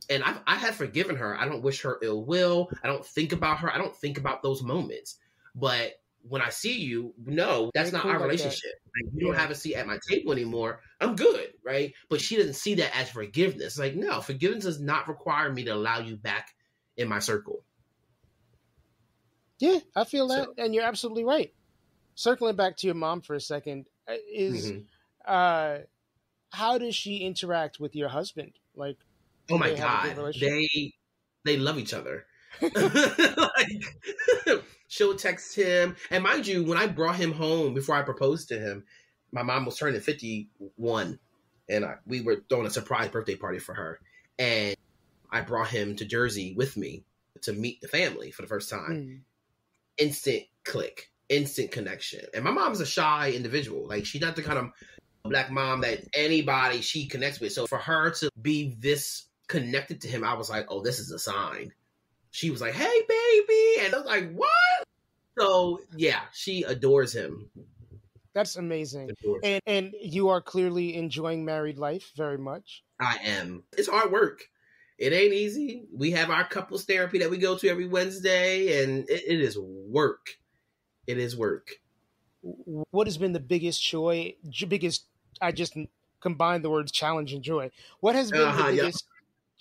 And I have forgiven her. I don't wish her ill will. I don't think about her. I don't think about those moments. But when I see you, no, that's not our relationship. Like, you don't have a seat at my table anymore. I'm good, right? But she doesn't see that as forgiveness. Like, no, forgiveness does not require me to allow you back in my circle. Yeah, I feel that. And you're absolutely right. Circling back to your mom for a second, is how does she interact with your husband? Like, oh my God, they love each other. Like, she'll text him, and mind you, when I brought him home before I proposed to him, my mom was turning 51, and we were throwing a surprise birthday party for her, and I brought him to Jersey with me to meet the family for the first time. Instant click, instant connection, and my mom's a shy individual. Like, she's not the kind of Black mom that anybody she connects with. So for her to be this connected to him, I was like, oh, this is a sign. She was like, hey, baby. And I was like, what? So, yeah, she adores him. That's amazing. And you are clearly enjoying married life very much. I am. It's hard work. It ain't easy. We have our couples therapy that we go to every Wednesday, and it is work. It is work. What has been the biggest joy? I just combined the words challenge and joy. What has been the biggest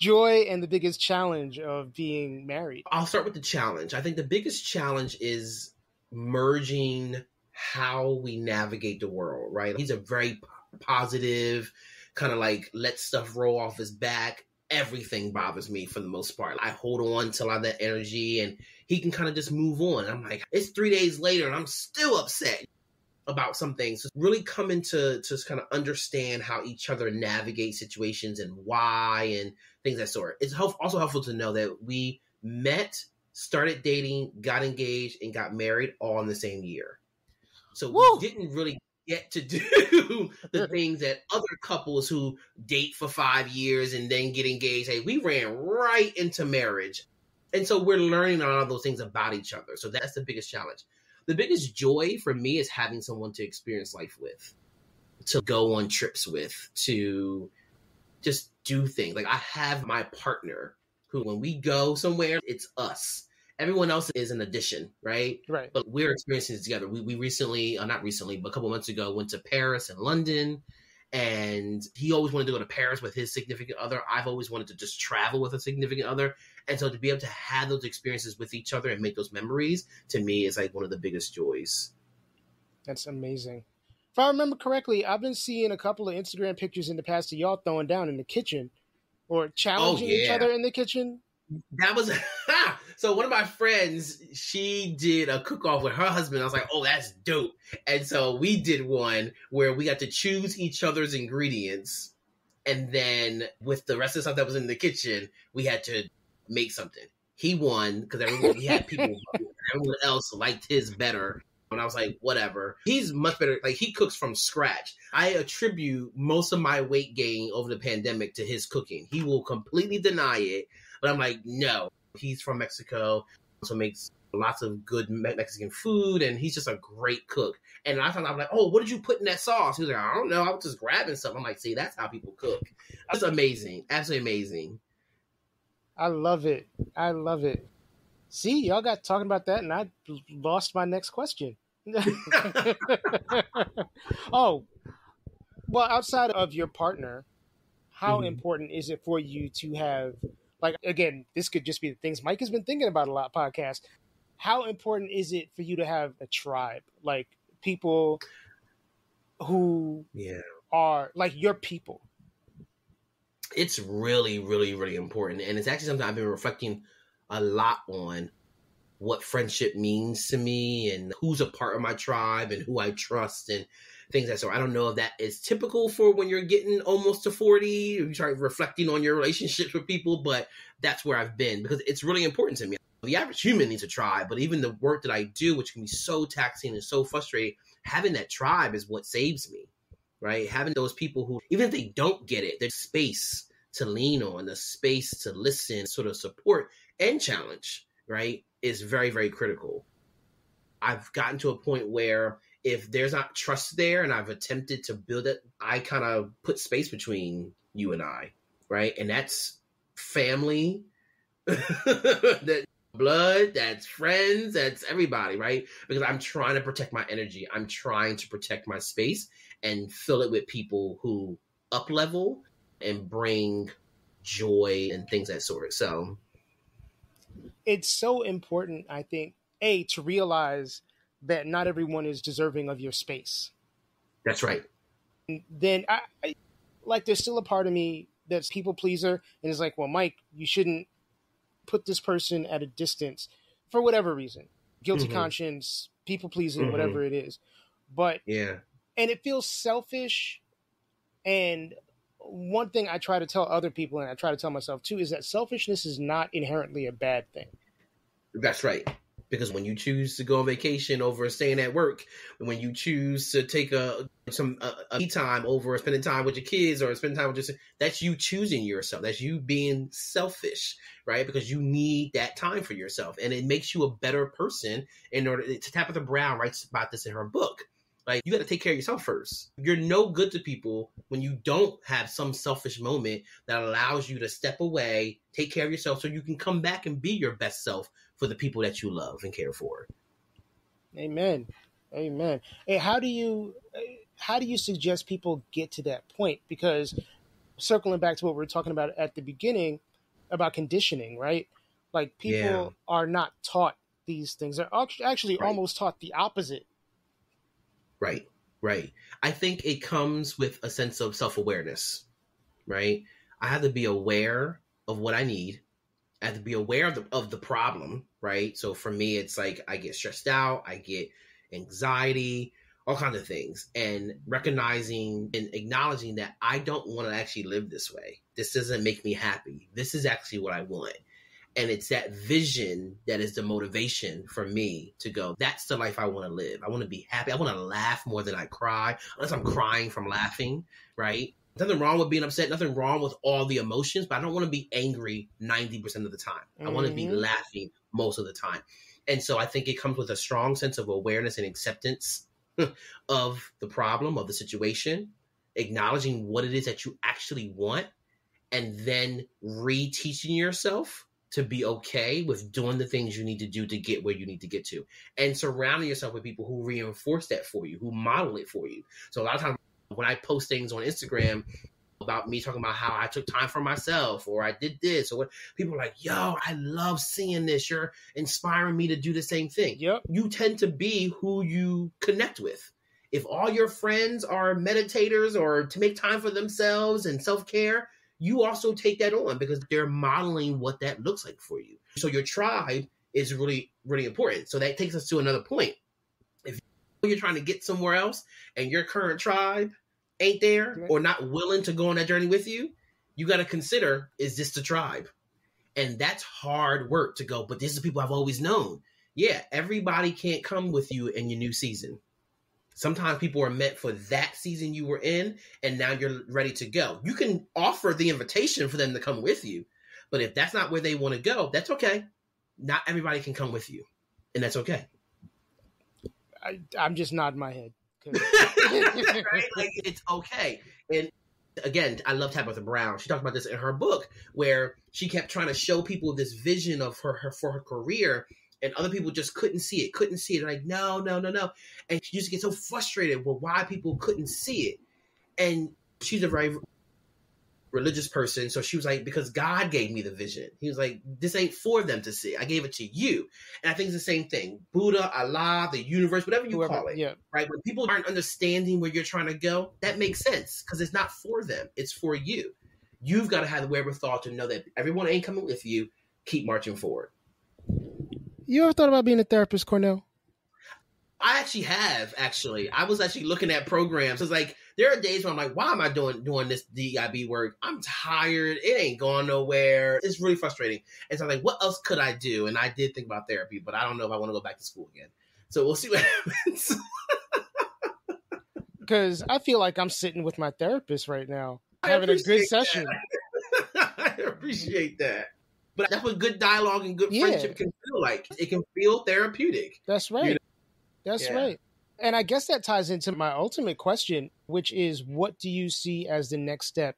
joy and the biggest challenge of being married? I'll start with the challenge. I think the biggest challenge is merging how we navigate the world, right? He's a very positive, kind of like let stuff roll off his back everything bothers me for the most part. I hold on till I have that energy and he can kind of just move on. I'm like, it's 3 days later and I'm still upset about some things. So really coming to kind of understand how each other navigate situations and why and things of that sort. It's also helpful to know that we met, started dating, got engaged, and got married all in the same year. So we didn't really get to do the things that other couples who date for 5 years and then get engaged. Hey, we ran right into marriage. And so we're learning a lot of those things about each other. So that's the biggest challenge. The biggest joy for me is having someone to experience life with, to go on trips with, to just do things. Like I have my partner who, when we go somewhere, it's us. Everyone else is an addition, right? Right. But we're experiencing it together. We recently, not recently, but a couple months ago, went to Paris and London. And he always wanted to go to Paris with his significant other. I've always wanted to just travel with a significant other. And so to be able to have those experiences with each other and make those memories, to me, is like one of the biggest joys. That's amazing. If I remember correctly, I've been seeing a couple of Instagram pictures in the past of y'all throwing down in the kitchen or challenging each other in the kitchen. That was so one of my friends, she did a cook-off with her husband. I was like, oh, that's dope. And so we did one where we got to choose each other's ingredients. And then with the rest of the stuff that was in the kitchen, we had to make something. He won because we had people, everyone else liked his better. And I was like, whatever. He's much better. Like, he cooks from scratch. I attribute most of my weight gain over the pandemic to his cooking. He will completely deny it. But I'm like, no. He's from Mexico, so makes lots of good Mexican food, and he's just a great cook. And I thought, I'm like, oh, what did you put in that sauce? He was like, I don't know. I was just grabbing something. I'm like, see, that's how people cook. That's amazing. Absolutely amazing. I love it. I love it. See, y'all got talking about that, and I lost my next question. Oh, well, outside of your partner, how important is it for you to have, like, again, this could just be the things Mike has been thinking about a lot podcast. How important is it for you to have a tribe, like people who are like your people? It's really, really, really important. And it's actually something I've been reflecting a lot on, what friendship means to me and who's a part of my tribe and who I trust and things like that. So I don't know if that is typical for when you're getting almost to 40, you start reflecting on your relationships with people, but that's where I've been because it's really important to me. The average human needs a tribe, but even the work that I do, which can be so taxing and so frustrating, having that tribe is what saves me, right? Having those people who, even if they don't get it, there's space to lean on, the space to listen, sort of support and challenge, right, is very, very critical. I've gotten to a point where if there's not trust there and I've attempted to build it, I kind of put space between you and I, right? And that's family, that blood, that's friends, that's everybody, right? Because I'm trying to protect my energy. I'm trying to protect my space and fill it with people who up level and bring joy and things of that sort. So it's so important, I think, to realize that not everyone is deserving of your space. That's right. And then I like, there's still a part of me that's people pleaser and is like, well, Mike, you shouldn't put this person at a distance for whatever reason, guilty conscience, people pleasing, whatever it is. But and it feels selfish. And one thing I try to tell other people, and I try to tell myself too, is that selfishness is not inherently a bad thing. That's right. Because when you choose to go on vacation over staying at work, when you choose to take some me time over spending time with your kids or spending time with your, that's you choosing yourself. That's you being selfish, right? Because you need that time for yourself. And it makes you a better person. In order to, Tabitha Brown writes about this in her book. Like, you got to take care of yourself first. You're no good to people when you don't have some selfish moment that allows you to step away, take care of yourself so you can come back and be your best self for the people that you love and care for. Amen. Amen. Hey, how do you suggest people get to that point? Because circling back to what we were talking about at the beginning about conditioning, right? Like, people are not taught these things. They're actually almost taught the opposite. Right. I think it comes with a sense of self-awareness, right? I have to be aware of what I need. I have to be aware of the problem, right? So for me, it's like I get stressed out, I get anxiety, all kinds of things, and recognizing and acknowledging that I don't want to actually live this way. This doesn't make me happy. This is actually what I want. And it's that vision that is the motivation for me to go, that's the life I want to live. I want to be happy. I want to laugh more than I cry, unless I'm crying from laughing, right? Nothing wrong with being upset, nothing wrong with all the emotions, but I don't want to be angry 90% of the time. I want to be laughing most of the time. And so I think it comes with a strong sense of awareness and acceptance of the problem, of the situation, acknowledging what it is that you actually want, and then reteaching yourself to be okay with doing the things you need to do to get where you need to get to, and surrounding yourself with people who reinforce that for you, who model it for you. So a lot of times when I post things on Instagram about me talking about how I took time for myself, or I did this, or what, people are like, yo, I love seeing this. You're inspiring me to do the same thing. Yep. You tend to be who you connect with. If all your friends are meditators or to make time for themselves and self-care, you also take that on because they're modeling what that looks like for you. So your tribe is really, really important. So that takes us to another point. If you're trying to get somewhere else and your current tribe ain't there or not willing to go on that journey with you, you got to consider, is this the tribe? And that's hard work to go, but this is the people I've always known. Yeah, everybody can't come with you in your new season. Sometimes people are meant for that season you were in, and now you're ready to go. You can offer the invitation for them to come with you, but if that's not where they want to go, that's okay. Not everybody can come with you, and that's okay. I'm just nodding my head. Right? Like, it's okay. And again, I love Tabitha Brown. She talked about this in her book, where she kept trying to show people this vision of her for her career, and other people just couldn't see it. Like, no. And she used to get so frustrated with why people couldn't see it. And she's a very religious person. So she was like, because God gave me the vision. He was like, this ain't for them to see. I gave it to you. And I think it's the same thing. Buddha, Allah, the universe, whatever you call it. Yeah. Right? When people aren't understanding where you're trying to go, that makes sense because it's not for them. It's for you. You've got to have the wherewithal to know that everyone ain't coming with you. Keep marching forward. You ever thought about being a therapist, Cornell? I actually have, I was actually looking at programs. It's like, there are days where I'm like, why am I doing this DIB work? I'm tired. It ain't going nowhere. It's really frustrating. And so I'm like, what else could I do? And I did think about therapy, but I don't know if I want to go back to school again. So we'll see what happens. Because I feel like I'm sitting with my therapist right now, having a good session. I appreciate that. But that's what good dialogue and good friendship can feel like. It can feel therapeutic. That's right. You know? That's right. And I guess that ties into my ultimate question, which is, what do you see as the next step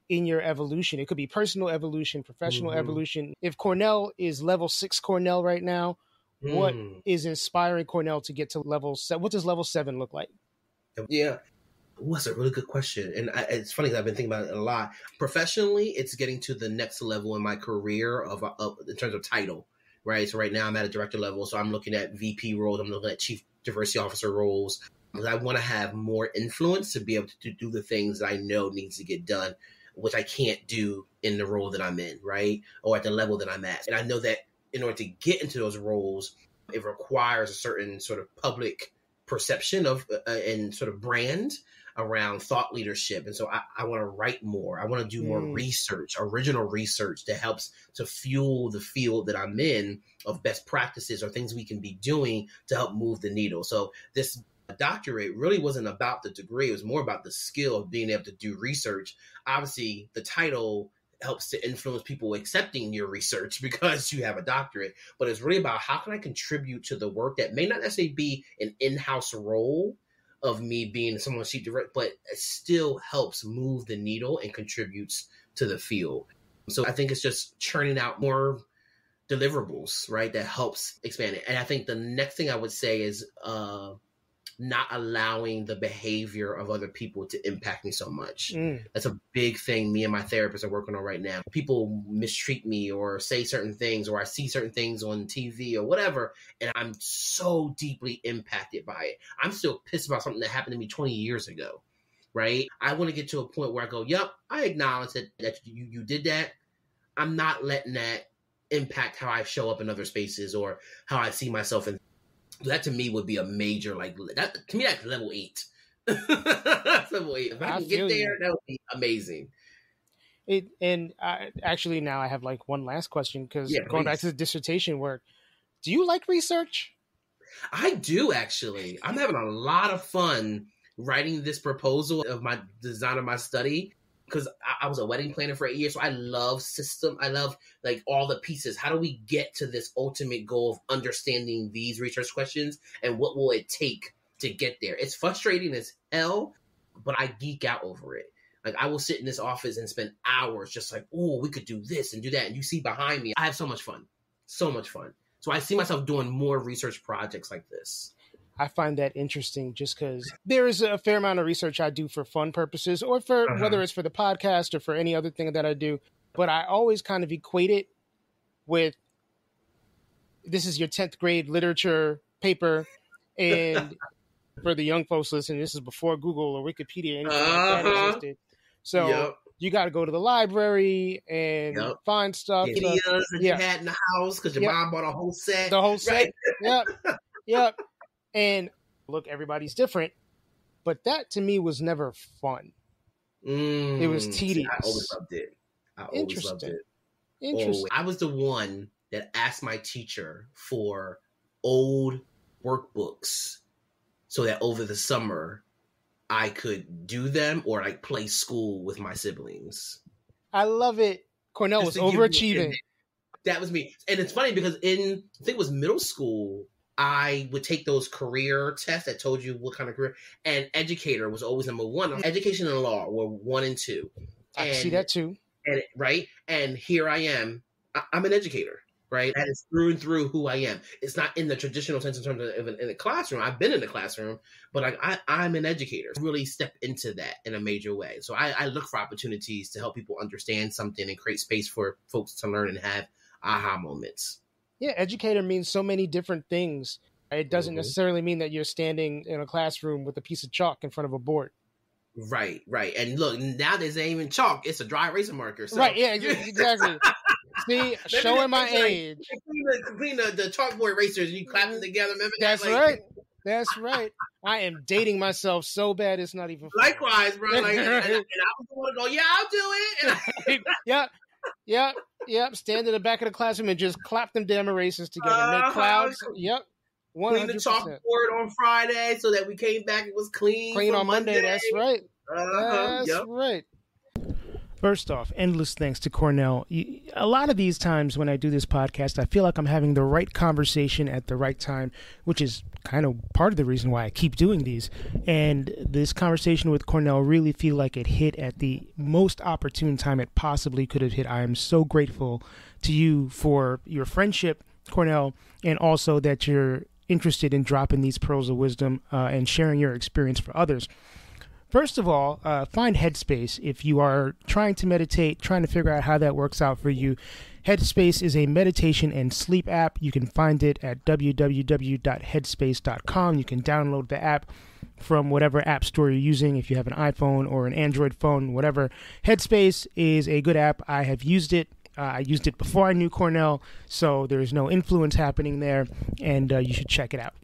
in your evolution? It could be personal evolution, professional evolution. If Cornell is level 6 Cornell right now, what is inspiring Cornell to get to level 7? What does level 7 look like? Yeah. Ooh, that's a really good question. And it's funny because I've been thinking about it a lot. Professionally, it's getting to the next level in my career of in terms of title, right? So right now I'm at a director level. So I'm looking at VP roles. I'm looking at chief diversity officer roles. Because I want to have more influence to be able to do the things that I know needs to get done, which I can't do in the role that I'm in, right? Or at the level that I'm at. And I know that in order to get into those roles, it requires a certain sort of public perception of and sort of brand around thought leadership. And so I want to write more. I want to do more research, original research that helps to fuel the field that I'm in of best practices or things we can be doing to help move the needle. So this doctorate really wasn't about the degree. It was more about the skill of being able to do research. Obviously, the title helps to influence people accepting your research because you have a doctorate, but it's really about how can I contribute to the work that may not necessarily be an in-house role of me being someone's chief director, but it still helps move the needle and contributes to the field. So I think it's just churning out more deliverables, right? That helps expand it. And I think the next thing I would say is not allowing the behavior of other people to impact me so much. That's a big thing me and my therapist are working on right now. People mistreat me or say certain things, or I see certain things on TV or whatever, and I'm so deeply impacted by it. I'm still pissed about something that happened to me 20 years ago. right? I want to get to a point where I go, yep, I acknowledge that you did that. I'm not letting that impact how I show up in other spaces or how I see myself. And that to me would be a major, like, that to me, that's level 8. That's level 8. If I can get there, that would be amazing. Actually, now I have like one last question, because going back to the please. dissertation work, do you like research? I do, actually. I'm having a lot of fun writing this proposal of my design of my study, because I was a wedding planner for 8 years. So I love system. I love like all the pieces. How do we get to this ultimate goal of understanding these research questions, and what will it take to get there? It's frustrating as hell, but I geek out over it. Like, I will sit in this office and spend hours just like, oh, we could do this and do that. And you see behind me, I have so much fun. So much fun. So I see myself doing more research projects like this. I find that interesting, just because there is a fair amount of research I do for fun purposes, or for whether it's for the podcast or for any other thing that I do. But I always kind of equate it with, this is your 10th grade literature paper. And for the young folks listening, this is before Google or Wikipedia, anything like that existed. So you got to go to the library and find stuff. Videos that you had in the house because your mom bought a whole set. The whole set. Right? Yep. And look, everybody's different, but that to me was never fun. It was tedious. I always loved it. Interesting. Always. I was the one that asked my teacher for old workbooks so that over the summer I could do them or like play school with my siblings. I love it. Cornell was overachieving. That was me. And it's funny because I think it was middle school, I would take those career tests that told you what kind of career, and educator was always number 1. Education and law were 1 and 2. I can see that too. And right. And here I am. I'm an educator. Right. That is through and through who I am. It's not in the traditional sense in terms of in the classroom. I've been in the classroom, but I'm an educator. I really step into that in a major way. So I look for opportunities to help people understand something and create space for folks to learn and have aha moments. Yeah. Educator means so many different things. It doesn't necessarily mean that you're standing in a classroom with a piece of chalk in front of a board. Right. And look, now there's ain't even chalk. It's a dry eraser marker. So. Right. Yeah, exactly. See, showing my age. Clean the chalkboard erasers and you clap them together. Remember That's that? Right. That's right. I am dating myself so bad it's not even funny. Likewise, bro. Like, and I was the one to go, yeah, I'll do it. Yep. Stand in the back of the classroom and just clap them damn erasers together. Make clouds. Yep. 100%. Clean the chalkboard on Friday so that we came back, it was clean. Clean on Monday. That's right. That's right. First off, endless thanks to Cornell. A lot of these times when I do this podcast, I feel like I'm having the right conversation at the right time, which is kind of part of the reason why I keep doing these. And this conversation with Cornell really feel like it hit at the most opportune time it possibly could have hit. I am so grateful to you for your friendship, Cornell, and also that you're interested in dropping these pearls of wisdom and sharing your experience for others. First of all, find Headspace if you are trying to meditate, trying to figure out how that works out for you. Headspace is a meditation and sleep app. You can find it at www.headspace.com. You can download the app from whatever app store you're using, if you have an iPhone or an Android phone, whatever. Headspace is a good app. I have used it. I used it before I knew Cornell, so there's no influence happening there, and you should check it out.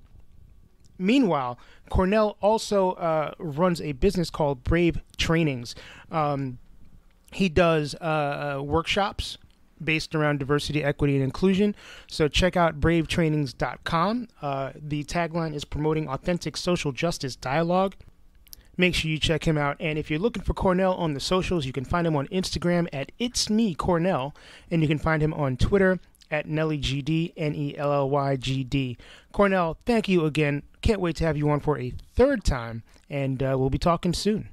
Meanwhile, Cornell also runs a business called Brave Trainings. He does workshops based around diversity, equity, and inclusion. So check out bravetrainings.com. The tagline is promoting authentic social justice dialogue. Make sure you check him out. And if you're looking for Cornell on the socials, you can find him on Instagram at It's Me Cornell, and you can find him on Twitter at NellyGD, NELLYGD. Cornell, thank you again. Can't wait to have you on for a third time, and we'll be talking soon.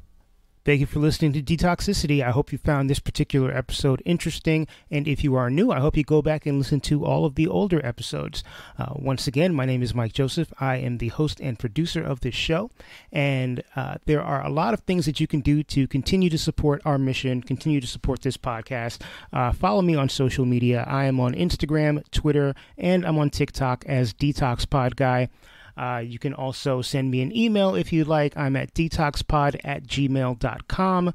Thank you for listening to Detoxicity. I hope you found this particular episode interesting, and if you are new, I hope you go back and listen to all of the older episodes. Once again, my name is Mike Joseph. I am the host and producer of this show, and there are a lot of things that you can do to continue to support our mission, continue to support this podcast. Follow me on social media. I am on Instagram, Twitter, and I'm on TikTok as DetoxPod Guy. You can also send me an email if you'd like. I'm at detoxpod@gmail.com.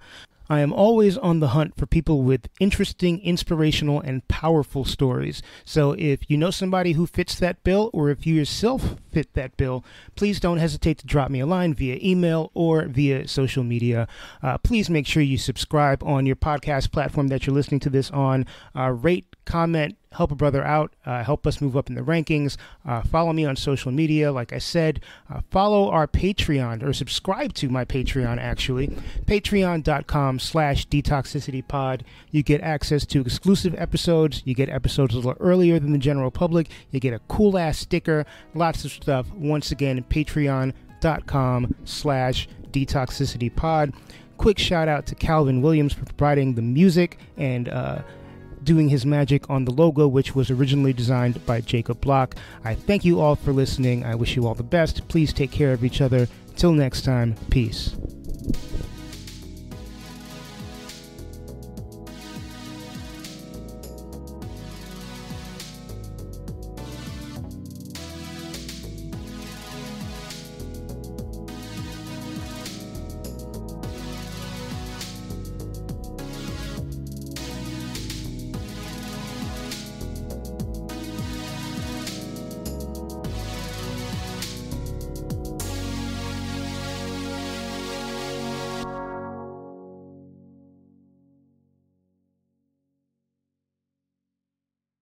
I am always on the hunt for people with interesting, inspirational, and powerful stories. So if you know somebody who fits that bill, or if you yourself fit that bill, please don't hesitate to drop me a line via email or via social media. Please make sure you subscribe on your podcast platform that you're listening to this on. Rate, comment, help a brother out, help us move up in the rankings. Follow me on social media. Like I said, follow our Patreon, or subscribe to my Patreon, actually. Patreon.com/detoxicitypod. You get access to exclusive episodes. You get episodes a little earlier than the general public. You get a cool ass sticker, lots of stuff. Once again, patreon.com/detoxicitypod. Quick shout out to Calvin Williams for providing the music and doing his magic on the logo, which was originally designed by Jacob Block. I thank you all for listening. I wish you all the best. Please take care of each other. Till next time, peace.